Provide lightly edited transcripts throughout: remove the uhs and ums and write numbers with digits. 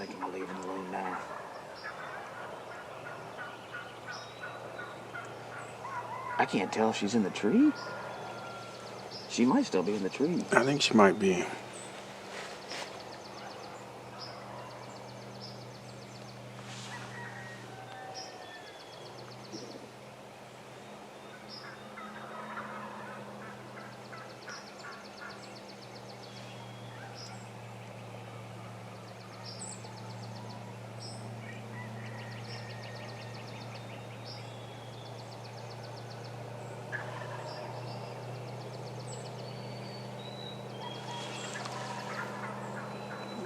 I can leave him alone now. I can't tell if she's in the tree. She might still be in the tree. I think she might be.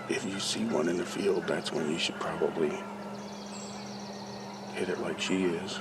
If you see one in the field, that's when you should probably hit it like she is.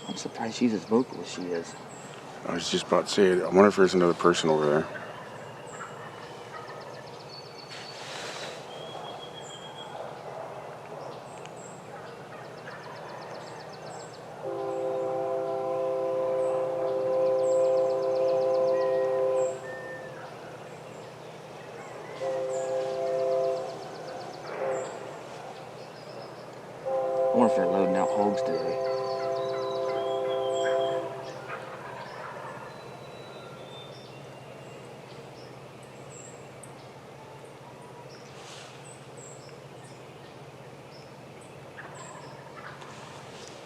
I'm surprised she's as vocal as she is. I was just about to say it. I wonder if there's another person over there. I wonder if they're loading out hogs today.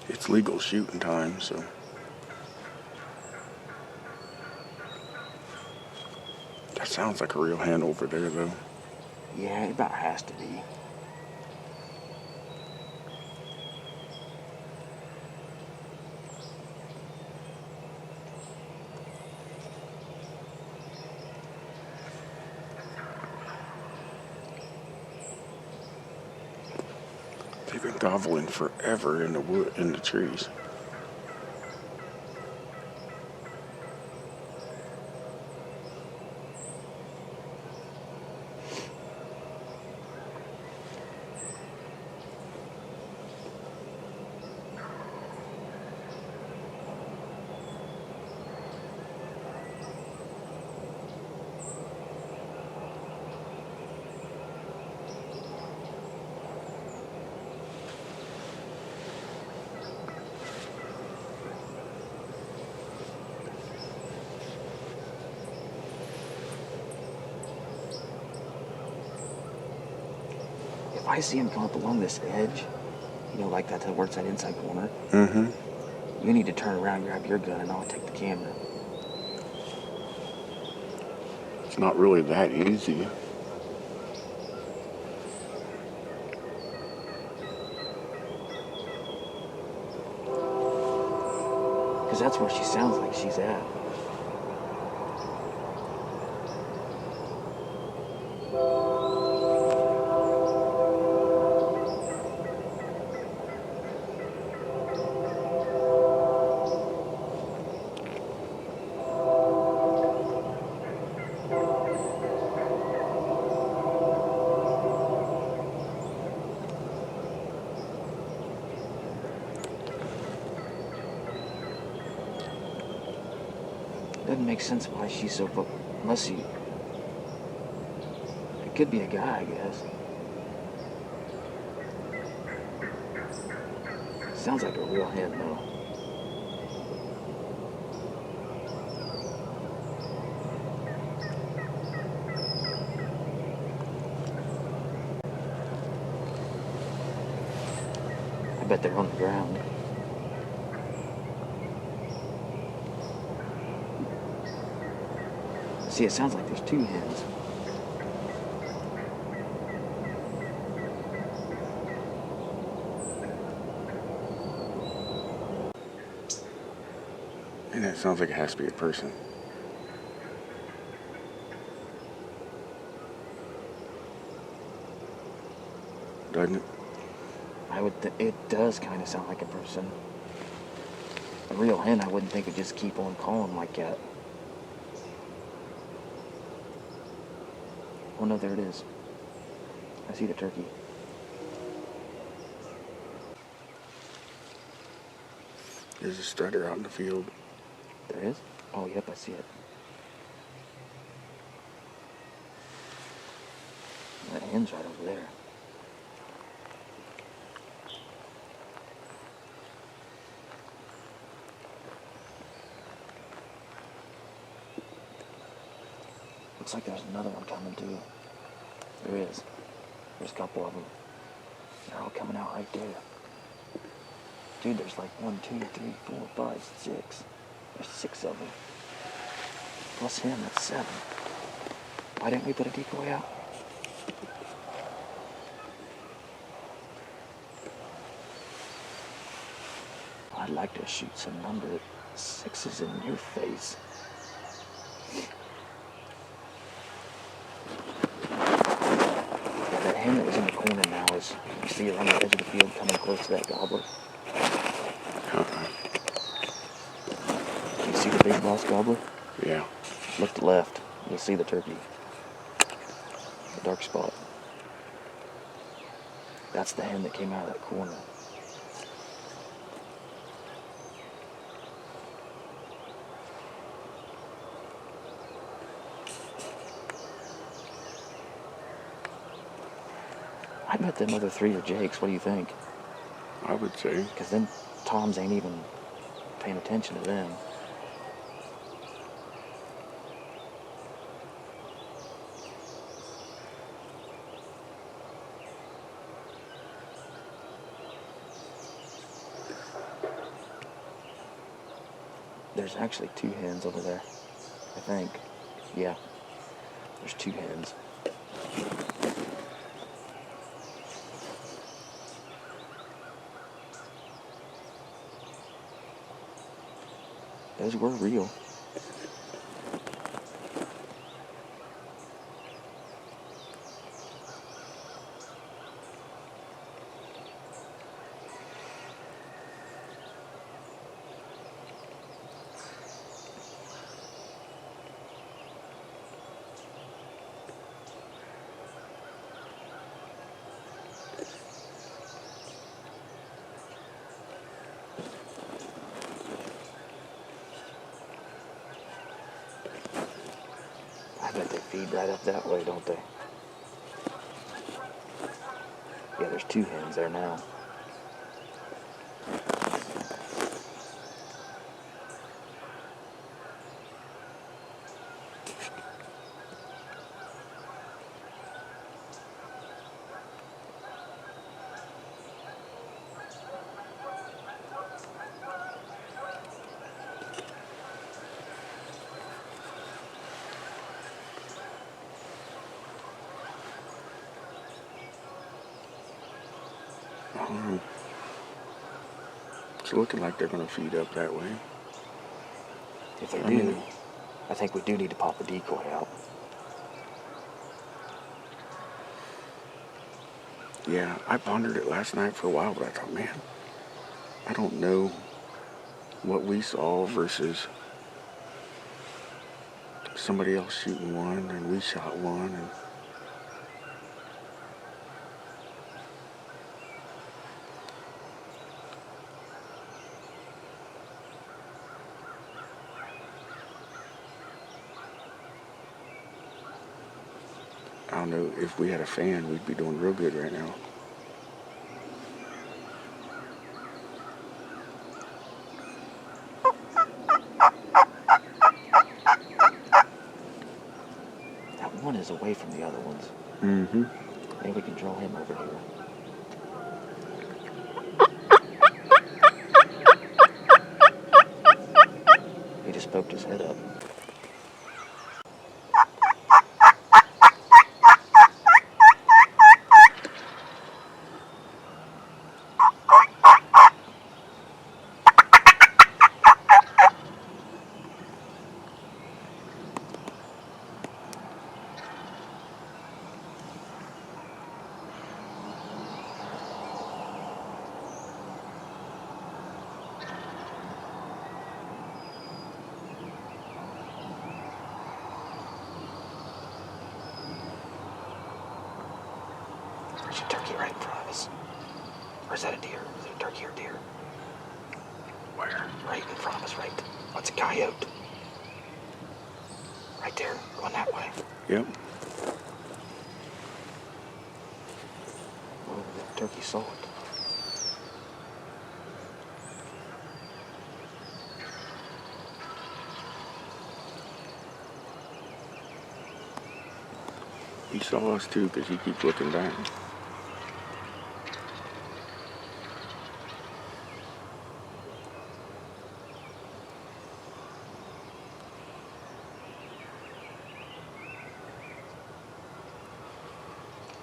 It's legal shooting time, so. That sounds like a real hen over there, though. Yeah, it about has to be. They've been gobbling forever in the wood, in the trees. If I see him come up along this edge, you know, like that towards that inside corner, you need to turn around, grab your gun, and I'll take the camera. It's not really that easy. Because that's where she sounds like she's at. Doesn't make sense why she's so vocal. Unless he... It could be a guy, I guess. Sounds like a real hen, though. I bet they're on the ground. See, it sounds like there's two hens. And that sounds like it has to be a person. Doesn't it? It does kind of sound like a person. A real hen, I wouldn't think would just keep on calling like that. Oh no, there it is. I see the turkey. There's a strutter out in the field. There is? Oh, yep, I see it. That hen's right over there. Looks like there's another one coming too. There is. There's a couple of them. They're all coming out right there. Dude, there's like 1, 2, 3, 4, 5, 6. There's 6 of them. Plus him, that's 7. Why didn't we put a decoy out? I'd like to shoot some number 6s in your face. Yeah, that hen that was in the corner now is, you see her on the edge of the field coming close to that gobbler. You see the big boss gobbler? Yeah. Look to the left. You'll see the turkey. The dark spot. That's the hen that came out of that corner. I bet them other 3 are Jake's. What do you think? I would say. Because them toms ain't even paying attention to them. There's actually 2 hens over there, I think. Yeah, there's 2 hens. Those were real. I bet they feed right up that way, don't they? Yeah, there's 2 hens there now. It's looking like they're going to feed up that way. If they do, I think we do need to pop the decoy out. Yeah, I pondered it last night for a while, but I thought, man, I don't know what we saw versus somebody else shooting one, and we shot one, and I don't know, if we had a fan, we'd be doing real good right now. That one is away from the other ones. Mm-hmm. Maybe we can draw him over here. He just poked his head up. There's a turkey right in front of us. Or is that a deer? Is it a turkey or a deer? Where? Right in front of us, right. Oh, it's a coyote. Right there, going that way. Yep. Oh, the turkey saw it. He saw us too because he keeps looking back.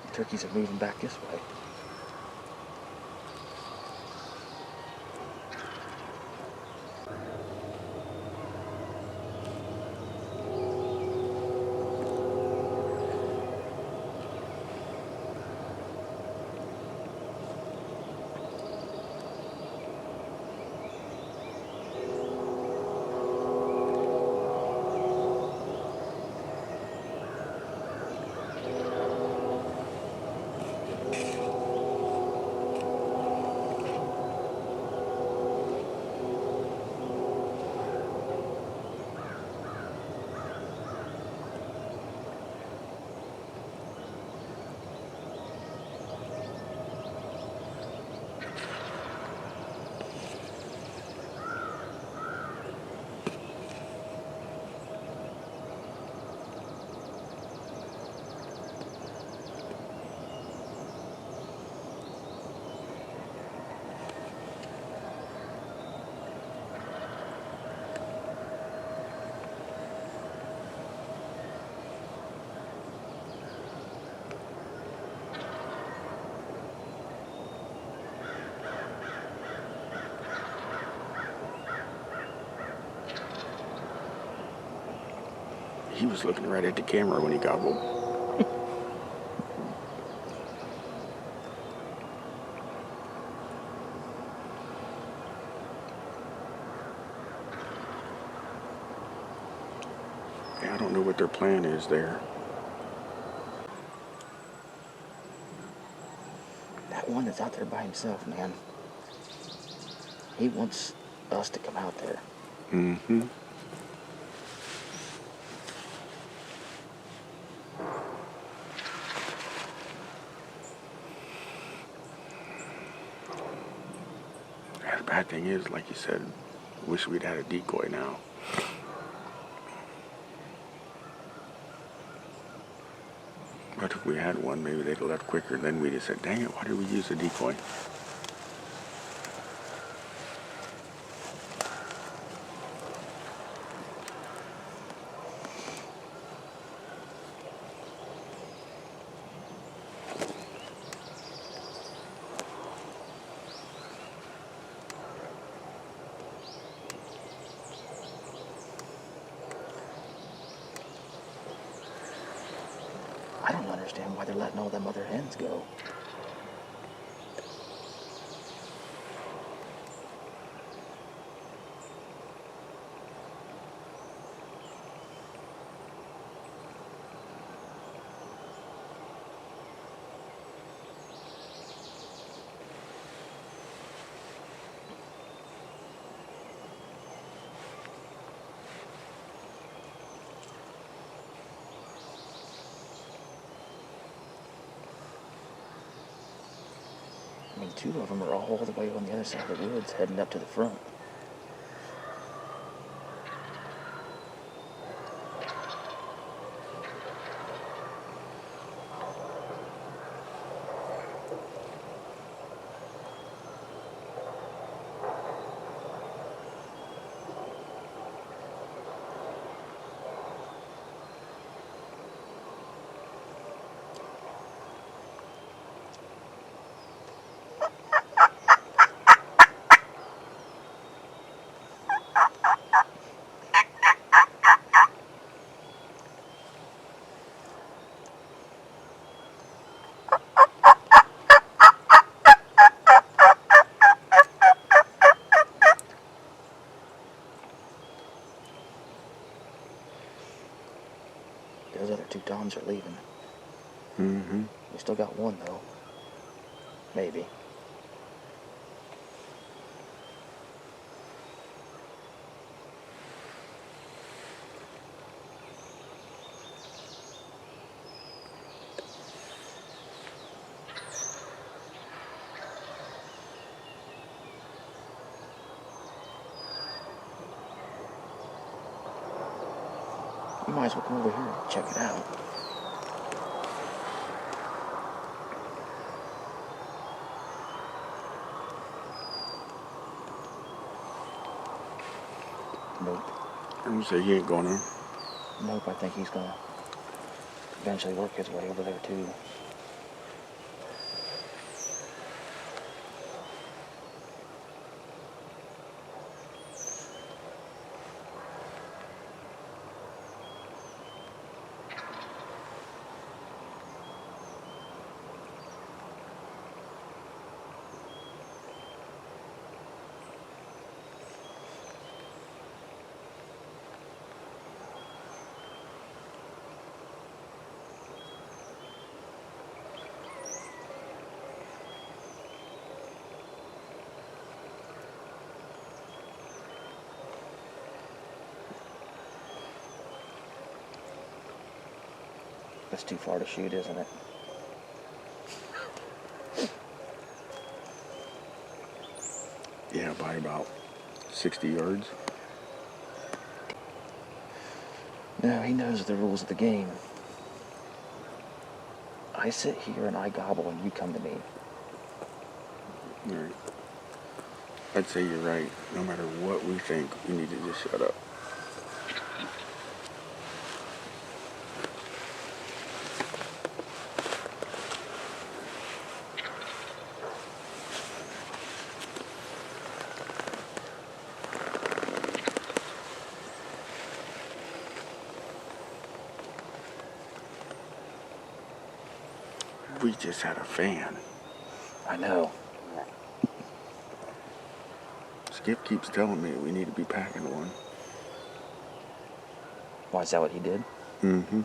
The turkeys are moving back this way. He was looking right at the camera when he gobbled. Yeah, I don't know what their plan is there. That one that's out there by himself, man. He wants us to come out there. Mm-hmm. The bad thing is, like you said, wish we'd had a decoy now. But if we had one, maybe they'd have left quicker. Then we'd have said, dang it, why did we use a decoy? I don't understand why they're letting all them other hens go. I mean, two of them are all the way on the other side of the woods, heading up to the front. Those other two Toms are leaving. Mm-hmm. We still got one, though. Maybe. You might as well come over here and check it out. Nope. I'm gonna say he ain't going on. Nope, I think he's gonna eventually work his way over there too. That's too far to shoot, isn't it? Yeah, by about 60 yards. No, he knows the rules of the game. I sit here and I gobble and you come to me. All right. I'd say you're right. No matter what we think, we need to just shut up. We just had a fan. I know. Skip keeps telling me we need to be packing one. Why, is that what he did? Mm-hmm.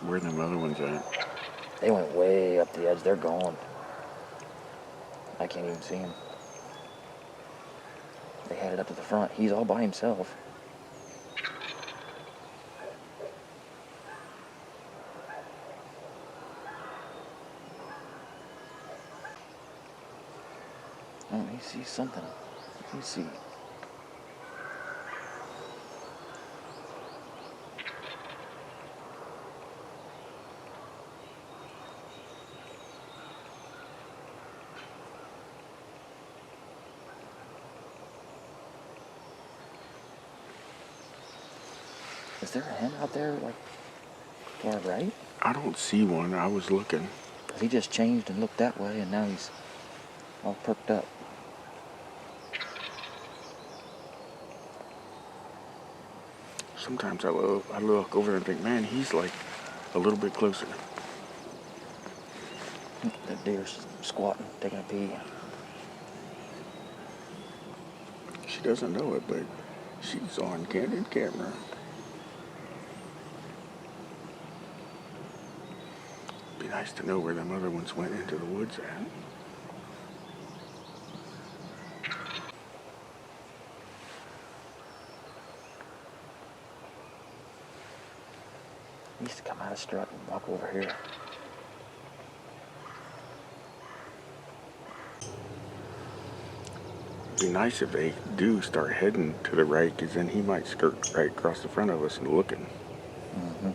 Where them other ones at? They went way up the edge. They're gone. I can't even see him. They headed up to the front. He's all by himself. Oh, he sees something. Let me see. Is there a hen out there, like, far right? I don't see one. I was looking. 'Cause he just changed and looked that way, and now he's all perked up. Sometimes I look over and think, man, he's like a little bit closer. That deer's squatting, taking a pee. She doesn't know it, but she's on candid camera. Be nice to know where them other ones went into the woods at. He used to come out of strut and walk over here. Be nice if they do start heading to the right, because then he might skirt right across the front of us and looking. Mm-hmm.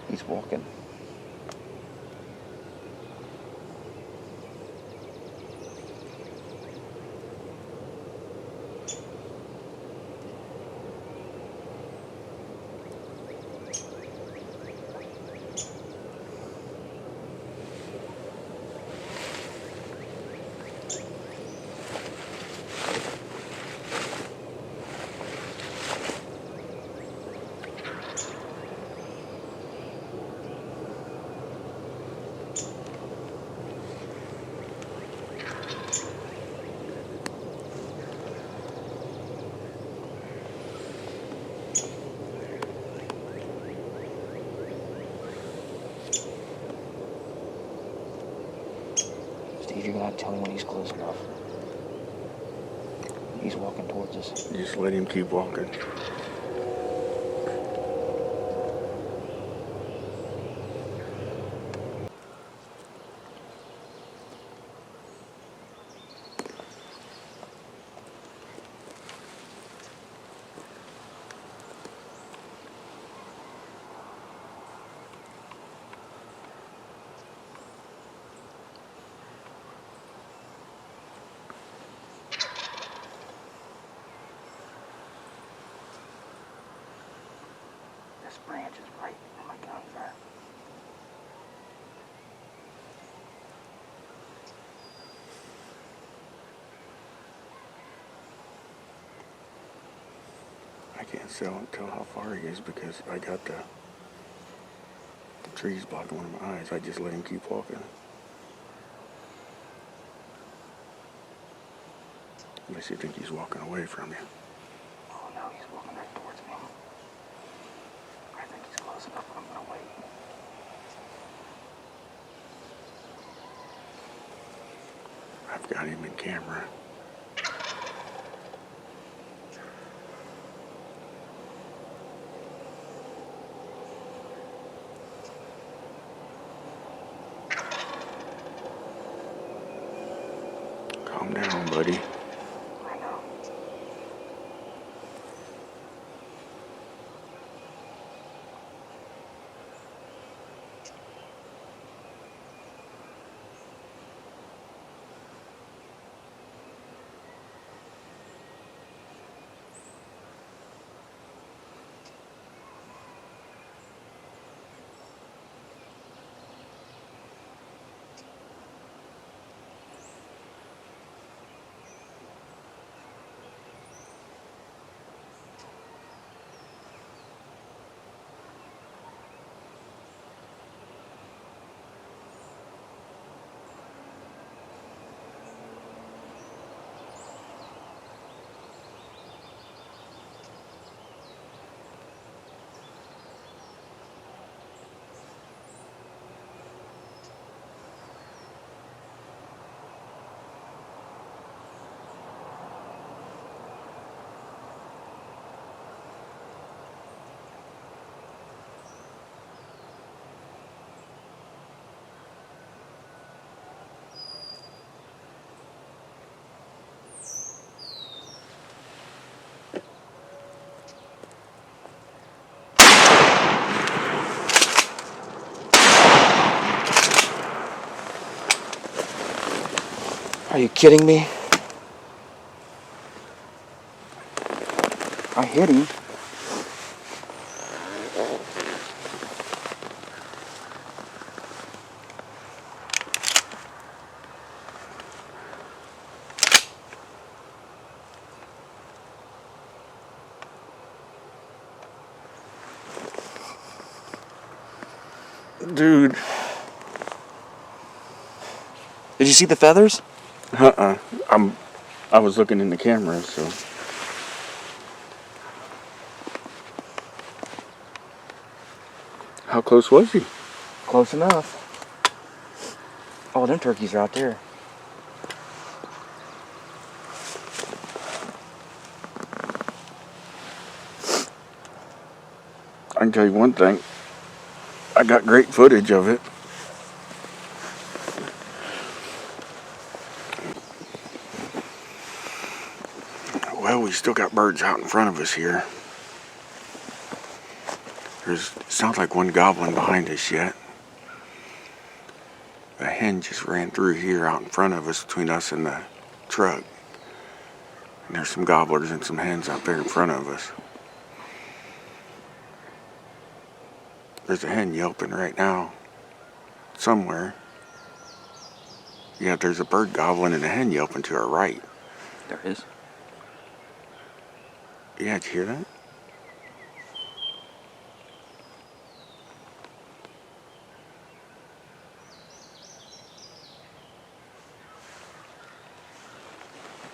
He's walking. I tell him when he's close enough. He's walking towards us. Just let him keep walking. This branch is right where my guns are. I can't tell how far he is because I got the trees blocking one of my eyes. I just let him keep walking. Unless you think he's walking away from you. Oh no, he's walking right towards me. I think he's close enough, but I'm gonna wait. I've got him in camera. Calm down, buddy. I know. Are you kidding me? I hit him. Dude. Did you see the feathers? I was looking in the camera, so. How close was he? Close enough. Oh, them turkeys are out there. I can tell you one thing. I got great footage of it. Well, we still got birds out in front of us here. It sounds like one gobbling behind us yet. A hen just ran through here out in front of us, between us and the truck. And there's some gobblers and some hens out there in front of us. There's a hen yelping right now. Somewhere. Yeah, there's a bird gobbling and a hen yelping to our right. There is. Yeah, did you hear that?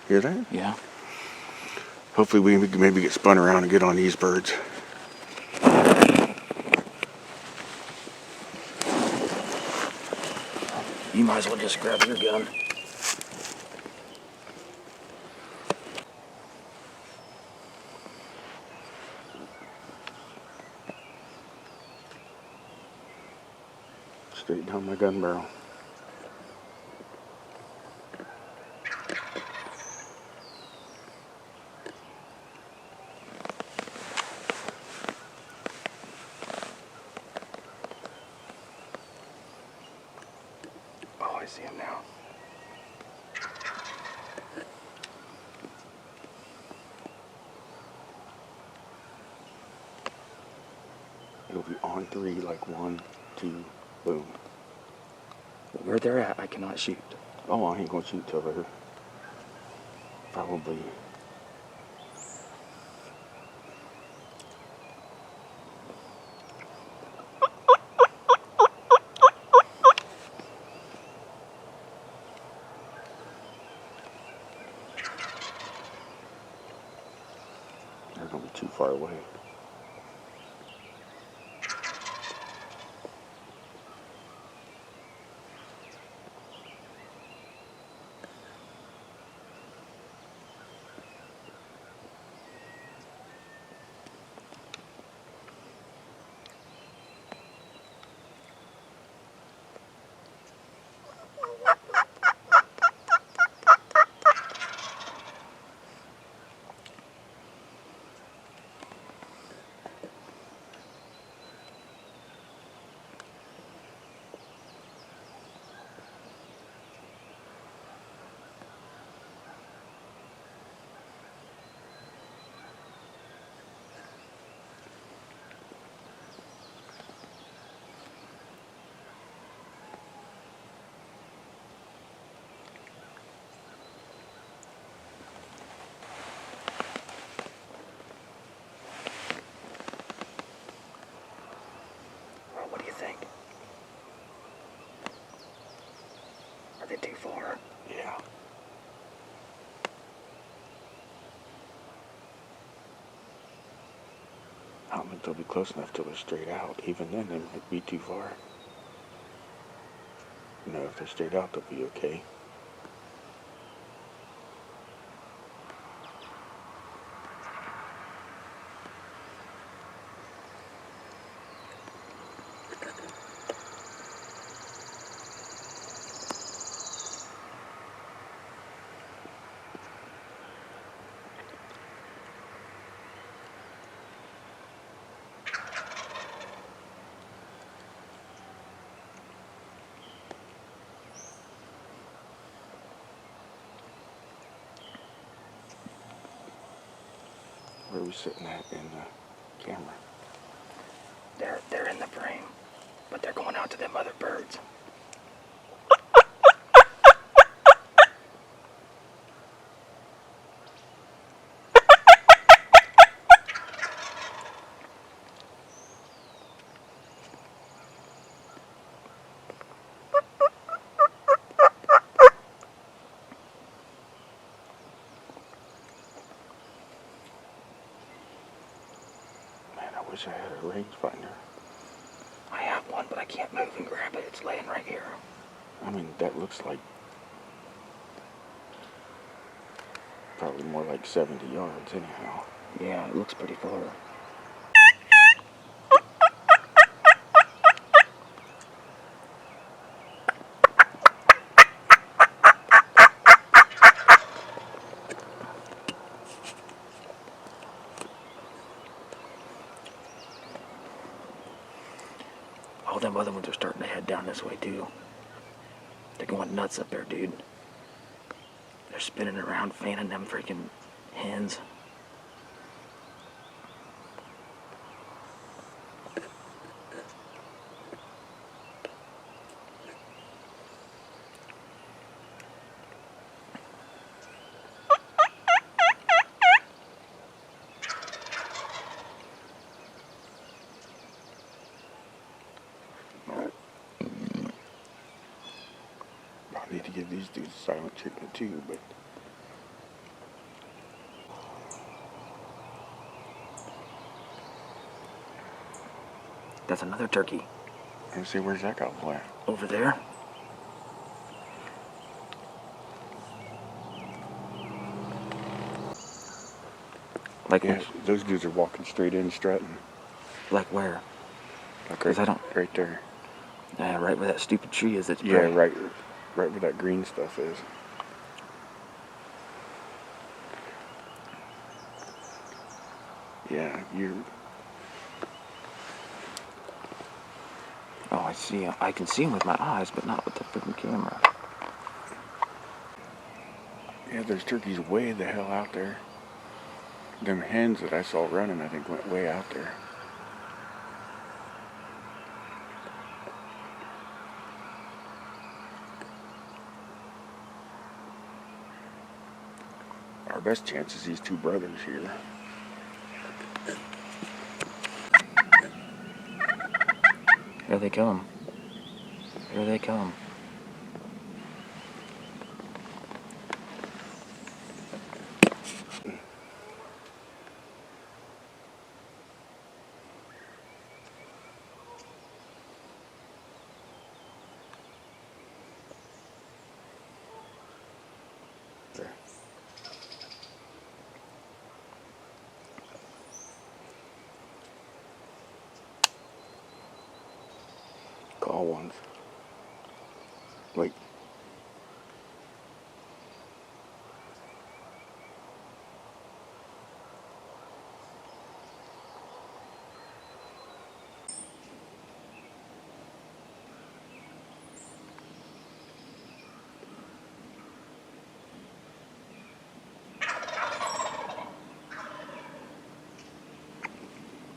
Hear that? Yeah. Hopefully we can maybe get spun around and get on these birds. You might as well just grab your gun. straight down my gun barrel. Oh, I see him now. It'll be on 3, like 1, 2, boom. Where they're at, I cannot shoot. Oh, I ain't gonna shoot till they're probably. They're gonna be too far away. What do you think? Are they too far? Yeah. I don't think they'll be close enough till they're straight out. Even then, they might be too far. You know, if they're straight out, they'll be okay. Where are we sitting at in the camera? They're in the frame, but they're going out to them other birds. Man, I wish I had a rangefinder. I have one, but I can't move and grab it. It's laying right here. I mean, that looks like probably more like 70 yards anyhow. Yeah, it looks pretty far. All them other ones are starting to head down this way too. They're going nuts up there, dude. They're spinning around, fanning them freaking hens. I need to give these dudes silent treatment too, but That's another turkey. let's see, where's that gobble at? Over there. Like, Yes, those dudes are walking straight in, strutting. like where? Like 'Cause right, I don't- right there. Yeah, right where that stupid tree is. It's Yeah, prey. right where that green stuff is. Yeah, you. Oh, I see. I can see him with my eyes, but not with the freaking camera. Yeah, there's turkeys way the hell out there. Them hens that I saw running, I think, went way out there. Our best chance is these two brothers here. Here they come. Here they come. There. Call ones. Like,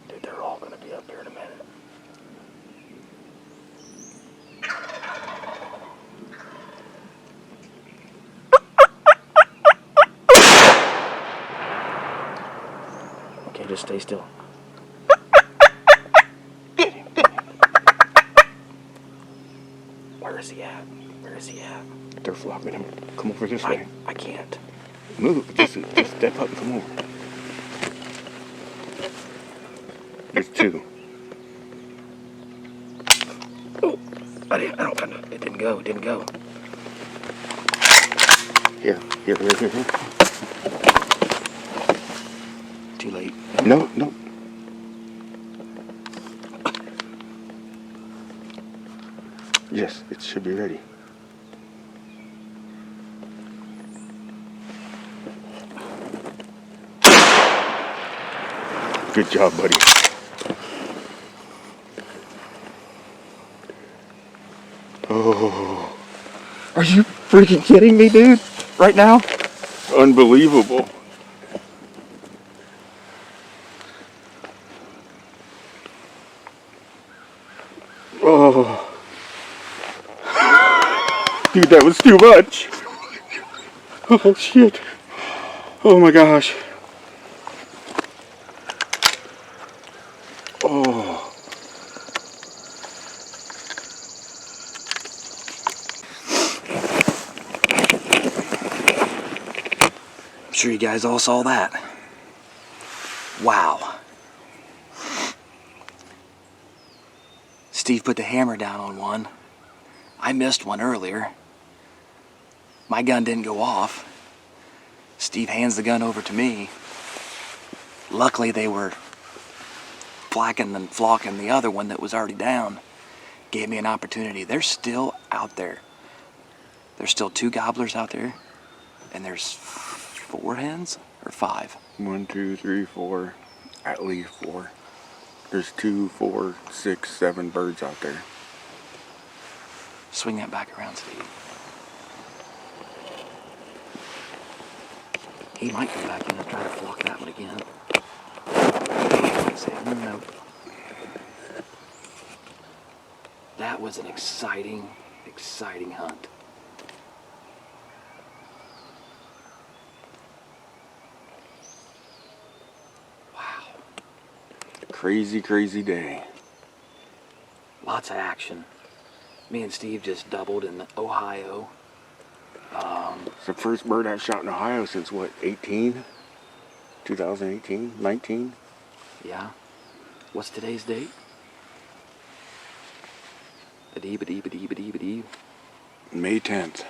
Dude, they're all gonna be up here in a minute. Okay, just stay still. Where is he at? Where is he at? they're flopping him. Come over this way. I can't. Move. Just step up and come over. There's two. Oh, it didn't go. It didn't go. Here. Too late. No. Yes, it should be ready. Good job, buddy. Oh, Are you freaking kidding me, dude? Right now? unbelievable. Oh, dude, that was too much. Oh, shit. Oh, my gosh. Oh. I'm sure you guys all saw that. Wow. Steve put the hammer down on one. I missed one earlier. My gun didn't go off. Steve hands the gun over to me. Luckily, they were flacking and flocking the other one that was already down. Gave me an opportunity. They're still out there. There's still 2 gobblers out there, and there's 4 hens or 5. 1, 2, 3, 4. At least 4. There's 2, 4, 6, 7 birds out there. Swing that back around, Steve. He might come back in and try to flock that one again. Nope. That was an exciting hunt. Wow. Crazy day. Lots of action. Me and Steve just doubled in Ohio. It's the first bird I've shot in Ohio since what, 18? 2018? 19? Yeah. What's today's date? Adee. May 10th.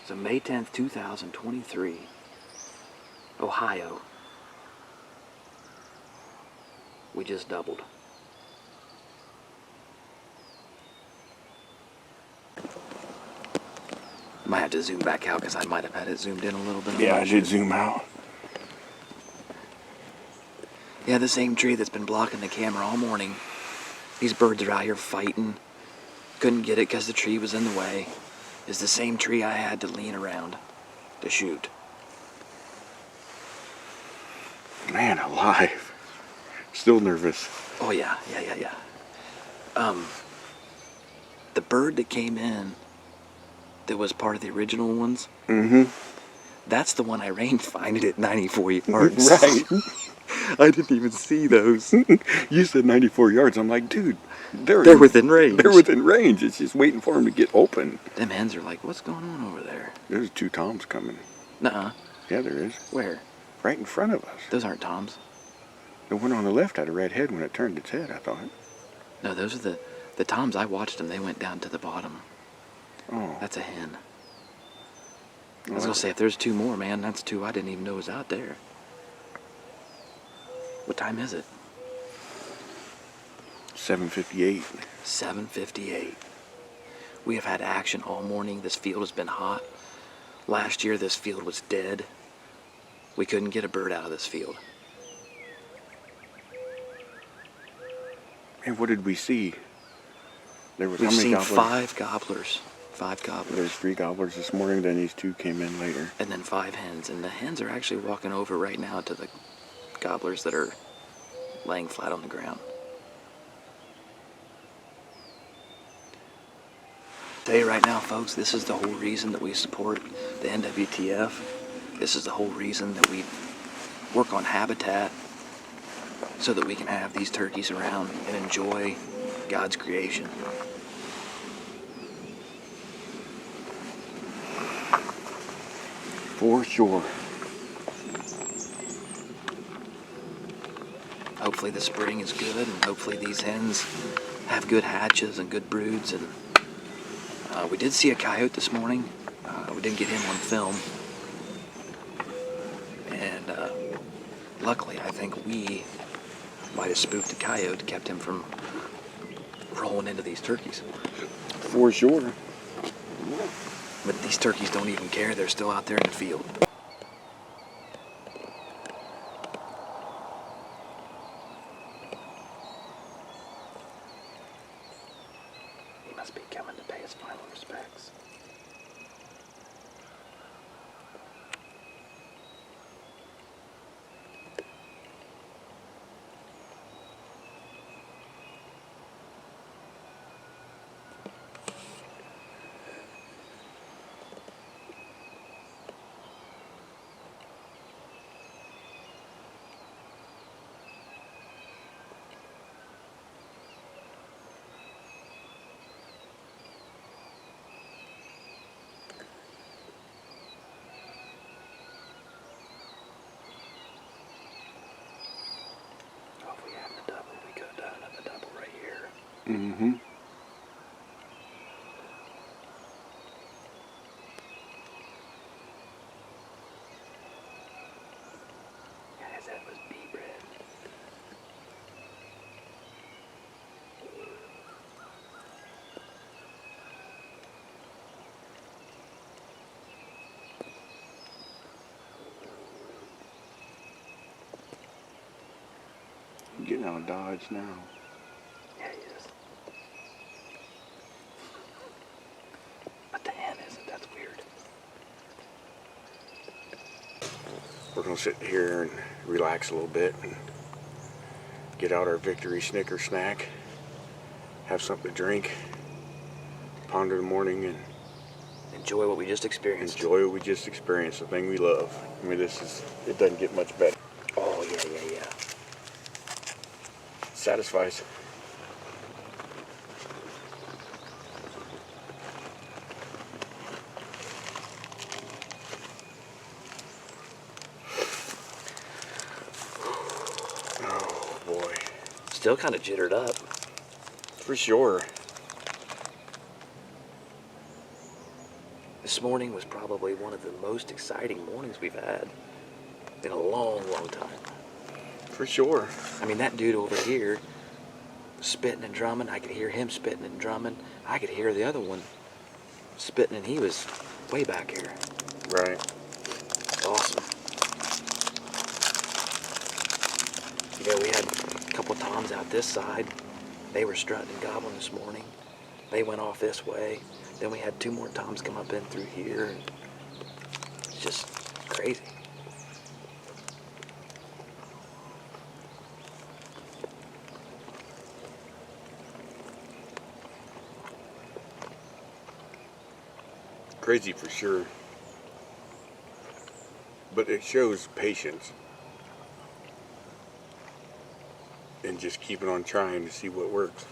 So May 10th, 2023. Ohio. We just doubled. to zoom back out because I might have had it zoomed in a little bit. Yeah, I did zoom out. Yeah, the same tree that's been blocking the camera all morning. These birds are out here fighting. Couldn't get it because the tree was in the way. Is the same tree I had to lean around to shoot. Man alive. Still nervous. Oh yeah. The bird that came in that was part of the original ones, that's the one I range finded at 94 yards. Right. I didn't even see those. You said 94 yards. I'm like, dude, They're within range. They're within range. It's just waiting for them to get open. Them hens are like, what's going on over there? There's 2 toms coming. Nuh-uh. Yeah, there is. Where? Right in front of us. Those aren't toms. The one on the left had a red head when it turned its head, I thought. No, those are the toms. I watched them. They went down to the bottom. Oh. That's a hen. I was gonna say, if there's 2 more, man, that's 2 I didn't even know was out there. What time is it? 7:58. 7:58. We have had action all morning. This field has been hot. Last year, this field was dead. We couldn't get a bird out of this field. And what did we see? There was We've how many seen gobblers? 5 gobblers. 5 gobblers. There's 3 gobblers this morning, then these 2 came in later. And then 5 hens. And the hens are actually walking over right now to the gobblers that are laying flat on the ground. Tell you right now, folks, this is the whole reason that we support the NWTF. This is the whole reason that we work on habitat so that we can have these turkeys around and enjoy God's creation. For sure. Hopefully the spring is good, and hopefully these hens have good hatches and good broods. And we did see a coyote this morning. We didn't get him on film. And luckily, I think we might have spooked the coyote, kept him from rolling into these turkeys. For sure. But these turkeys don't even care. They're still out there in the field. He must be coming to pay his final respects. If we hadn't a double, we could have done another double right here. Mm-hmm. Yeah, his head was beet red. Getting out of Dodge now. Yeah, he is. But the hen isn't. That's weird. We're gonna sit here and relax a little bit and get out our Victory Snicker snack, have something to drink, ponder the morning, and Enjoy what we just experienced. enjoy what we just experienced, the thing we love. I mean, it doesn't get much better. Oh, yeah. Satisfies. Oh boy. Still kind of jittered up. For sure. This morning was probably one of the most exciting mornings we've had in a long time. For sure. I mean, that dude over here spitting and drumming, I could hear him spitting and drumming. I could hear the other one spitting, and he was way back here. Right. Awesome. Yeah, we had a couple toms out this side. They were strutting and gobbling this morning. They went off this way. Then we had 2 more toms come up in through here. And it's just crazy. Crazy for sure. But it shows patience. And just keeping on trying to see what works.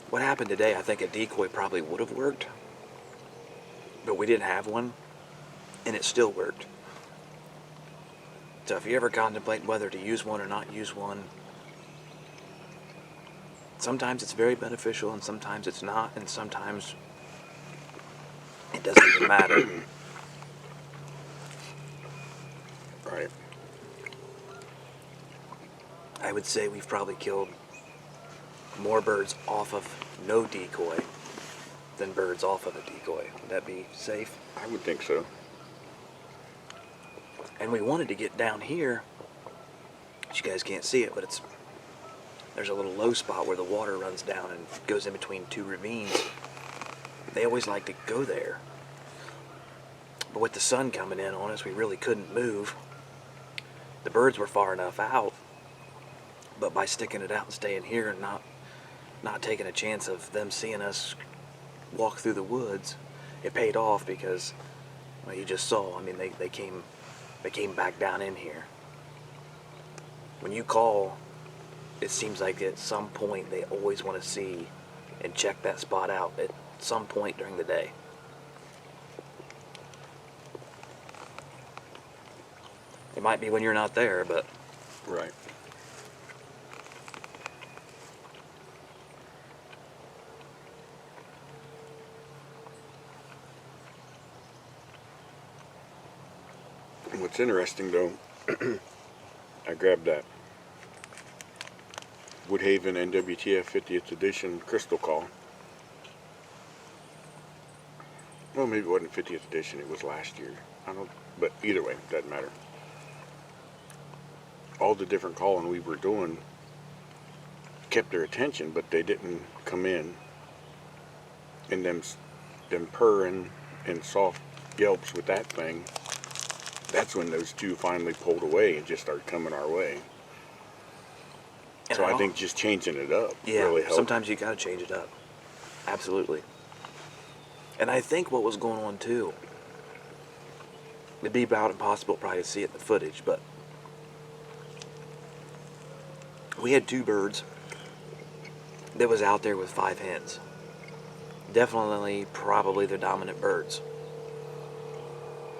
What happened today, I think a decoy probably would have worked. But we didn't have one. And it still worked. So if you ever contemplate whether to use one or not use one, sometimes it's very beneficial and sometimes it's not, and sometimes it doesn't even matter. Right. I would say we've probably killed more birds off of no decoy than birds off of a decoy. Would that be safe? I would think so. And we wanted to get down here. You guys can't see it, but there's a little low spot where the water runs down and goes in between 2 ravines. They always like to go there. But with the sun coming in on us, we really couldn't move. The birds were far enough out, but by sticking it out and staying here and not taking a chance of them seeing us walk through the woods, it paid off because, well, you just saw, I mean, they came back down in here. When you call, it seems like at some point they always want to see and check that spot out at some point during the day. It might be when you're not there, but Right. And what's interesting though, I grabbed that Woodhaven NWTF 50th edition crystal call. Well, maybe it wasn't 50th edition, it was last year. But either way, doesn't matter. All the different calling we were doing kept their attention, but they didn't come in. And them purring and soft yelps with that thing, that's when those 2 finally pulled away and just started coming our way. And So I think just changing it up really helped. Sometimes you gotta change it up. Absolutely. And I think what was going on too, it'd be about impossible probably to see it in the footage, but we had 2 birds that was out there with 5 hens. Definitely, probably the dominant birds.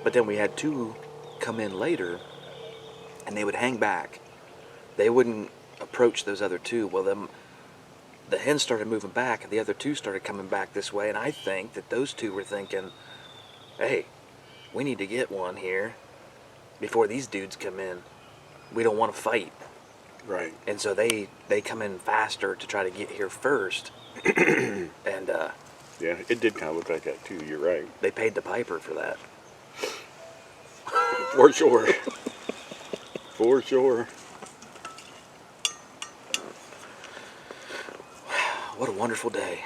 But then we had 2 come in later, and they would hang back. They wouldn't approach those other 2. Well, the hens started moving back, and the other 2 started coming back this way, and I think that those 2 were thinking, hey, we need to get one here before these dudes come in. We don't want to fight. Right. And so they come in faster to try to get here first. And Yeah, it did kind of look like that too, you're right. they paid the piper for that. For sure. For sure. What a wonderful day.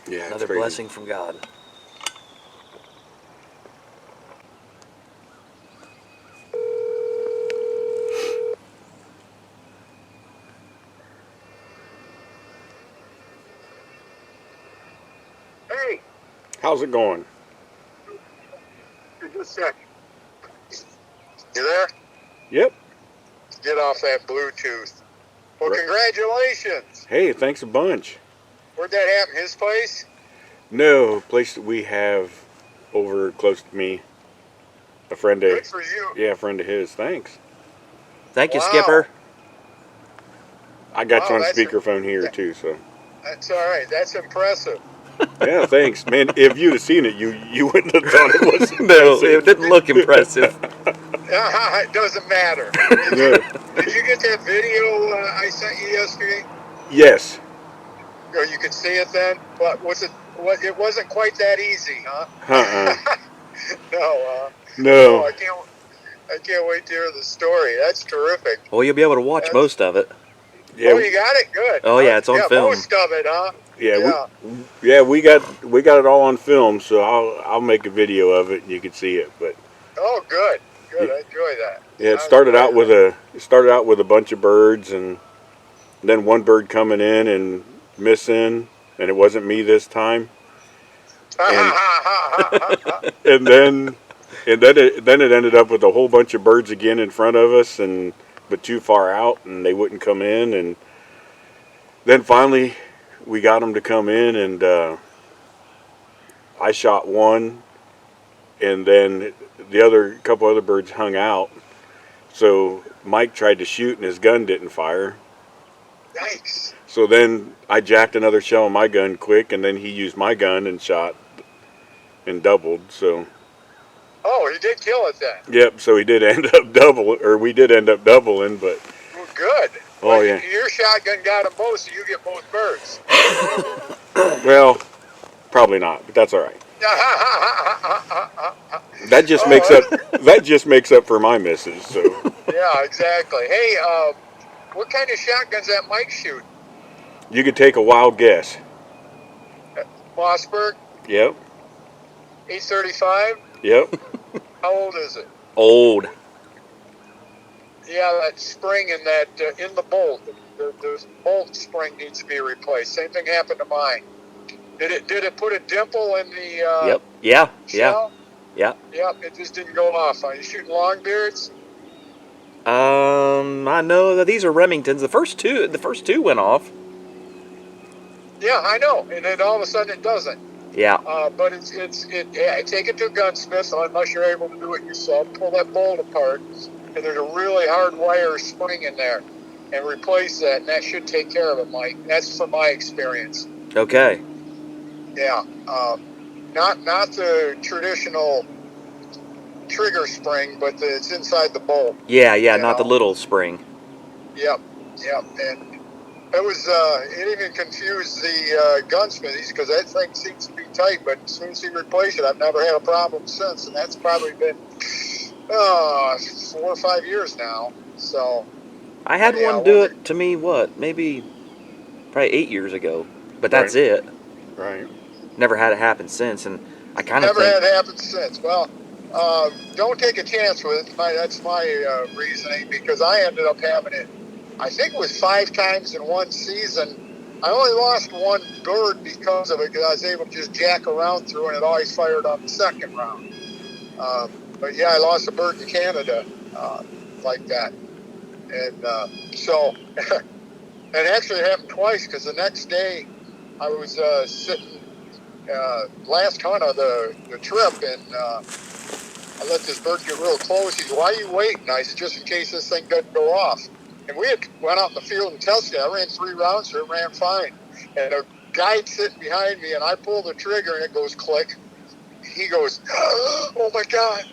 Yeah, Another it's crazy. blessing from God. Hey, How's it going? just a sec. You there? Yep. Get off that Bluetooth. Well, Right. congratulations. Hey, thanks a bunch. Where'd that happen? His place? No, a place that we have over close to me. A friend of, Good for you. yeah, a friend of his. Thanks. Thank you, Wow. Skipper. I got you Wow, on that's speakerphone here too, so. That's all right. That's impressive. Yeah, thanks, man. If you'd have seen it, you wouldn't have thought it was. No, it didn't look impressive. It doesn't matter. No. Did you get that video I sent you yesterday? Yes. Or you could see it then? But was it? What? It wasn't quite that easy, huh? Uh-uh. No. Oh, No. I can't wait to hear the story. That's terrific. Well, you'll be able to watch That's- most of it. Yeah. Oh, you got it. Good. Oh, yeah, it's on film. Most of it, huh? Yeah. We got it all on film, so I'll make a video of it and you can see it. But Oh, good. Good. Yeah. I enjoy that. yeah, it started out with a bunch of birds, and then one bird coming in and missing, and it wasn't me this time. And then it ended up with a whole bunch of birds again in front of us, but too far out, and they wouldn't come in. And then finally, we got them to come in, and I shot one, and then the couple other birds hung out. So Mike tried to shoot, and his gun didn't fire. Nice. So then I jacked another shell on my gun quick, and then he used my gun and shot and doubled. So. Oh, he did kill it then. Yep, so we did end up doubling, but Well, good. Oh, Well, yeah. Your shotgun got them both, so you get both birds. well, probably not, but that's all right. That just makes up for my misses. So Yeah, exactly. Hey, what kind of shotguns that Mike shoot? you could take a wild guess. Mossberg, Yep, 835. yep. How old is it? Old. Yeah, that spring in that in the bolt, the bolt spring needs to be replaced. Same thing happened to mine. Did it put a dimple in the Yep. Yeah. shell? Yeah. Yep, it just didn't go off. Are you shooting longbeards? I know that these are Remingtons. The first two went off. Yeah, I know. And then all of a sudden it doesn't. Yeah. But take it to a gunsmith unless you're able to do it yourself. Pull that bolt apart, and there's a really hard wire spring in there, and replace that, and that should take care of it, Mike. That's from my experience. Okay. Yeah, not the traditional trigger spring, but it's inside the bolt. Yeah. You Not the know? little spring. Yep, and it was it even confused the gunsmith because that thing seems to be tight, but as soon as he replaced it, I've never had a problem since, and that's probably been 4 or 5 years now. So I had Yeah, one do it to me. Maybe probably 8 years ago. But that's Right. it. Right. Never had it happen since, and I kind of never think. had it happen since. Well, don't take a chance with it. That's my reasoning, because I ended up having it, I think it was 5 times in one season. I only lost one bird because of it, because I was able to just jack around through, and it always fired on the second round. But yeah, I lost a bird in Canada like that. And so, and actually it happened twice, because the next day I was sitting, last hunt of the trip, and I let this bird get real close. He said, "Why are you waiting?" I said, "Just in case this thing doesn't go off." And we had went out in the field and tested it. I ran 3 rounds, so it ran fine. And a guy sitting behind me, and I pull the trigger, and it goes click. He goes, "Oh my God."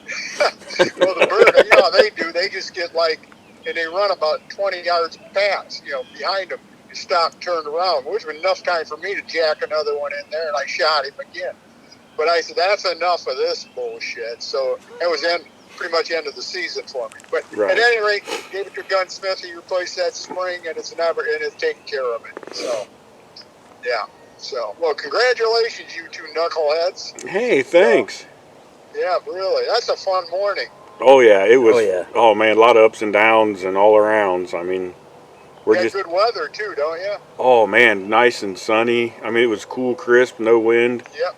Well, the bird, you know how they do, they just get and they run about 20 yards past, behind him. He stopped, turned around, which was enough time for me to jack another one in there, and I shot him again. But I said, that's enough of this bullshit. So it was pretty much end of the season for me. But Right. at any rate, gave it to a gunsmith, he replaced that spring, and it's taken care of it. So, yeah. So, well, congratulations, you two knuckleheads. Hey, thanks. Yeah, really. That's a fun morning. Oh yeah, it was. Oh, yeah. Oh man, a lot of ups and downs and all arounds. I mean, You had good weather, too, don't you? Oh man, nice and sunny. I mean, it was cool, crisp, no wind. Yep.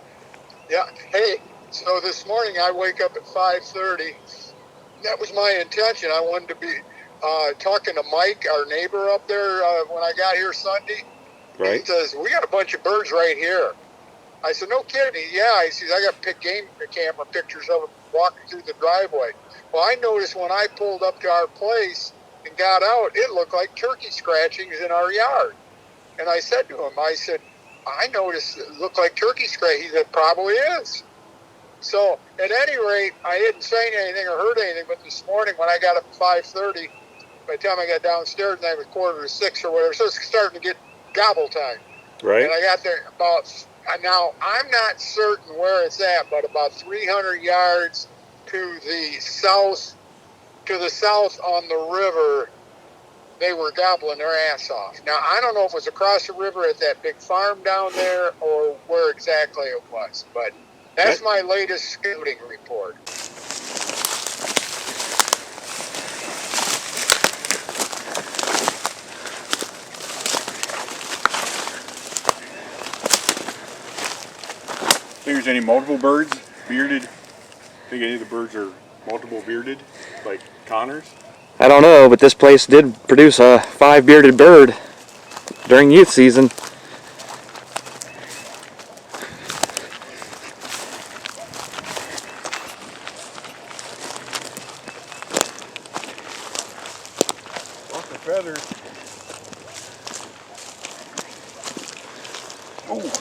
Yeah. Hey, so this morning I wake up at 5:30. That was my intention. I wanted to be talking to Mike, our neighbor up there, when I got here Sunday. He Right. says, "We got a bunch of birds right here." I said, "No kidding." Yeah. He says, "I got game camera pictures of them walking through the driveway." Well, I noticed when I pulled up to our place and got out, it looked like turkey scratchings in our yard. And I said to him, I noticed it looked like turkey scratching. He said, "Probably is." So at any rate, I didn't say anything or heard anything. But this morning when I got up at 5:30, by the time I got downstairs, and I was 5:45 or whatever, so it's starting to get gobble time. Right. And I got there about, now I'm not certain where it's at, but about 300 yards to the south on the river, they were gobbling their ass off. Now, I don't know if it was across the river at that big farm down there or where exactly it was, but that's my latest scouting report. Think there's any multiple birds, bearded? Think any of the birds are multiple bearded, like Connors? I don't know, but this place did produce a 5-bearded bird during youth season. Lots of feathers. Oh.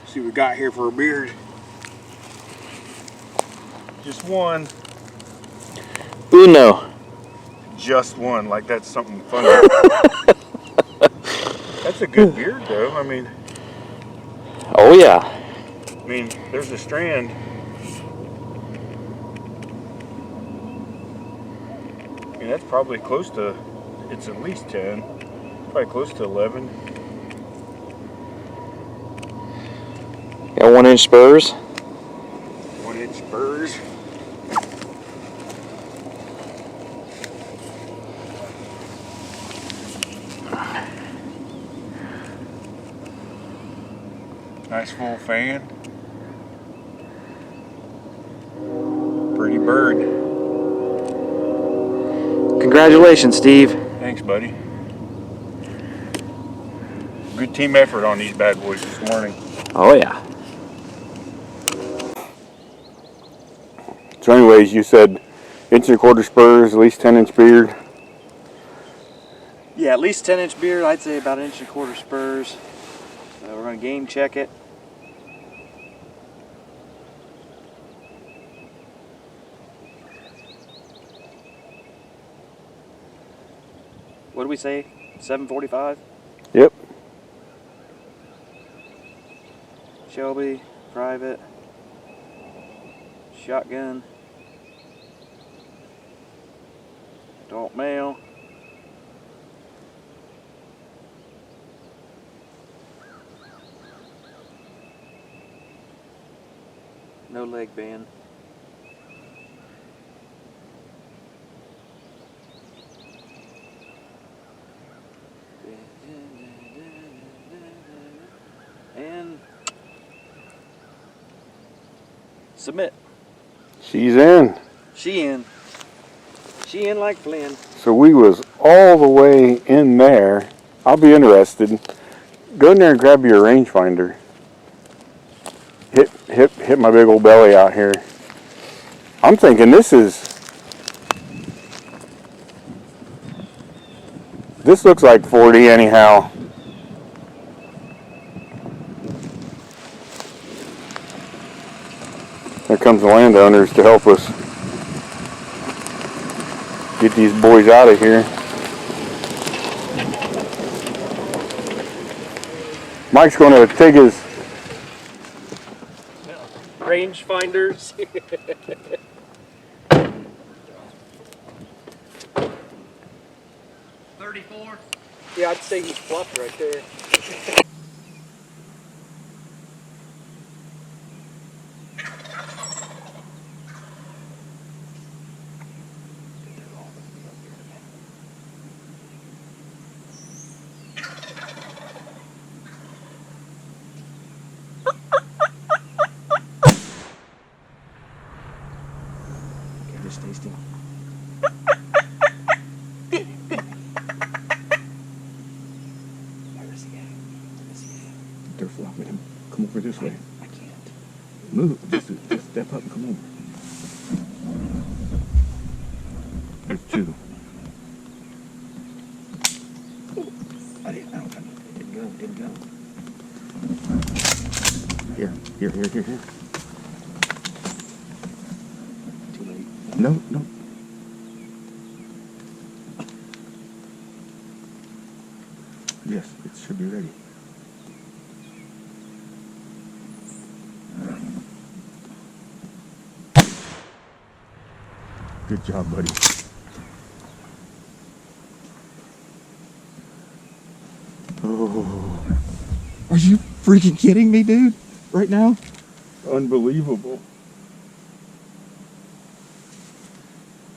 See what we got here for a beard. Just one. Uno. Just one, like that's something funny. That's a good beard though. I mean, Oh yeah. there's a strand. That's probably close to, it's at least 10. Probably close to 11. Got 1-inch spurs. 1-inch spurs. Nice full fan. Pretty bird. Congratulations, Steve. Thanks, buddy. Good team effort on these bad boys this morning. Oh yeah. So anyways, you said 1.25 spurs, at least 10-inch beard. Yeah, at least 10-inch beard. I'd say about 1.25 spurs. We're gonna game check it. What did we say? 7:45? Yep. Shelby, private, shotgun, adult male. No leg band. And submit. She's in. She in. She in like Flynn. So we was all the way in there. I'll be interested. Go in there and grab your rangefinder. Hit my big old belly out here. I'm thinking this looks like 40 anyhow. Here comes the landowners to help us get these boys out of here. Mike's going to take his range finders. 34? Yeah, I'd say he's fluffed right there. Stay still. Where is he at? They're flopping him. Come over this way. I can't. Move. Just step up and come over. There's 2. Here. Too late. No. Yes, it should be ready. Good job, buddy. Oh, are you freaking kidding me, dude? Right now? Unbelievable.